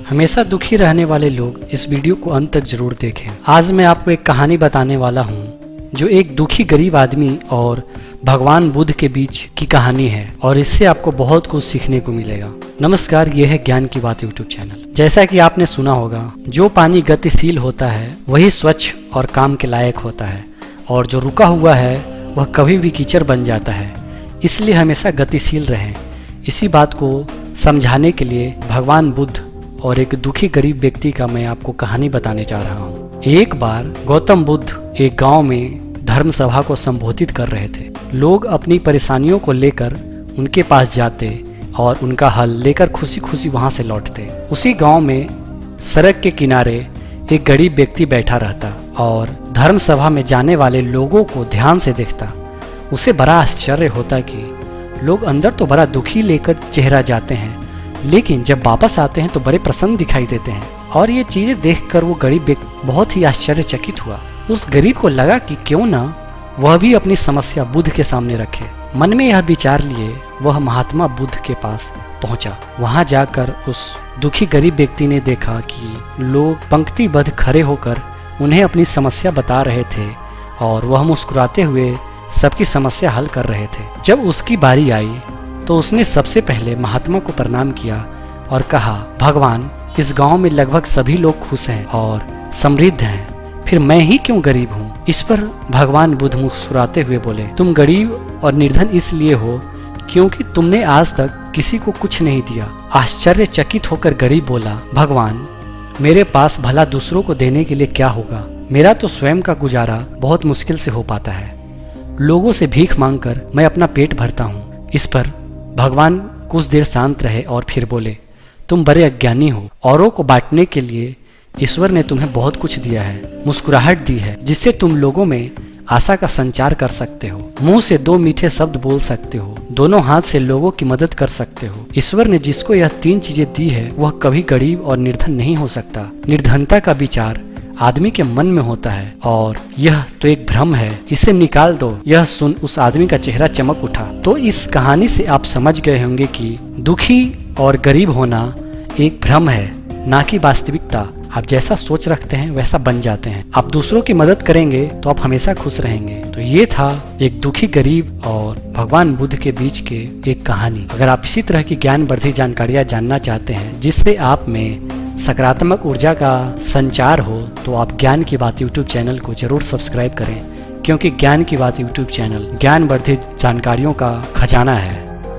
हमेशा दुखी रहने वाले लोग इस वीडियो को अंत तक जरूर देखें। आज मैं आपको एक कहानी बताने वाला हूँ जो एक दुखी गरीब आदमी और भगवान बुद्ध के बीच की कहानी है और इससे आपको बहुत कुछ सीखने को मिलेगा। नमस्कार, यह है ज्ञान की बात यूट्यूब चैनल। जैसा कि आपने सुना होगा, जो पानी गतिशील होता है वही स्वच्छ और काम के लायक होता है और जो रुका हुआ है वह कभी भी कीचड़ बन जाता है। इसलिए हमेशा गतिशील रहें। इसी बात को समझाने के लिए भगवान बुद्ध और एक दुखी गरीब व्यक्ति का मैं आपको कहानी बताने जा रहा हूँ। एक बार गौतम बुद्ध एक गांव में धर्म सभा को संबोधित कर रहे थे। लोग अपनी परेशानियों को लेकर उनके पास जाते और उनका हल लेकर खुशी खुशी वहां से लौटते। उसी गांव में सड़क के किनारे एक गरीब व्यक्ति बैठा रहता और धर्म सभा में जाने वाले लोगों को ध्यान से देखता। उसे बड़ा आश्चर्य होता कि लोग अंदर तो बड़ा दुखी लेकर चेहरा जाते हैं, लेकिन जब वापस आते हैं तो बड़े प्रसन्न दिखाई देते हैं। और ये चीजें देखकर वो गरीब व्यक्ति बहुत ही आश्चर्यचकित हुआ। उस गरीब को लगा कि क्यों ना वह भी अपनी समस्या बुद्ध के सामने रखे। मन में यह विचार लिए वह महात्मा बुद्ध के पास पहुंचा। वहां जाकर उस दुखी गरीब व्यक्ति ने देखा कि लोग पंक्तिबद्ध खड़े होकर उन्हें अपनी समस्या बता रहे थे और वह मुस्कुराते हुए सबकी समस्या हल कर रहे थे। जब उसकी बारी आई तो उसने सबसे पहले महात्मा को प्रणाम किया और कहा, भगवान, इस गांव में लगभग सभी लोग खुश हैं और समृद्ध हैं, फिर मैं ही क्यों गरीब हूँ। इस पर भगवान बुद्ध मुस्कुराते हुए बोले, तुम गरीब और निर्धन इसलिए हो क्योंकि तुमने आज तक किसी को कुछ नहीं दिया। आश्चर्यचकित होकर गरीब बोला, भगवान, मेरे पास भला दूसरों को देने के लिए क्या होगा। मेरा तो स्वयं का गुजारा बहुत मुश्किल से हो पाता है। लोगों से भीख मांगकर मैं अपना पेट भरता हूँ। इस पर भगवान कुछ देर शांत रहे और फिर बोले, तुम बड़े अज्ञानी हो। औरों को बांटने के लिए ईश्वर ने तुम्हें बहुत कुछ दिया है, मुस्कुराहट दी है जिससे तुम लोगों में आशा का संचार कर सकते हो, मुंह से दो मीठे शब्द बोल सकते हो, दोनों हाथ से लोगों की मदद कर सकते हो। ईश्वर ने जिसको यह तीन चीजें दी है वह कभी गरीब और निर्धन नहीं हो सकता। निर्धनता का विचार आदमी के मन में होता है और यह तो एक भ्रम है, इसे निकाल दो। यह सुन उस आदमी का चेहरा चमक उठा। तो इस कहानी से आप समझ गए होंगे कि दुखी और गरीब होना एक भ्रम है, ना कि वास्तविकता। आप जैसा सोच रखते हैं वैसा बन जाते हैं। आप दूसरों की मदद करेंगे तो आप हमेशा खुश रहेंगे। तो ये था एक दुखी गरीब और भगवान बुद्ध के बीच के एक कहानी। अगर आप इसी तरह की ज्ञानवर्धक जानकारियां जानना चाहते हैं जिससे आप में सकारात्मक ऊर्जा का संचार हो, तो आप ज्ञान की बात यूट्यूब चैनल को जरूर सब्सक्राइब करें, क्योंकि ज्ञान की बात यूट्यूब चैनल ज्ञानवर्धक जानकारियों का खजाना है।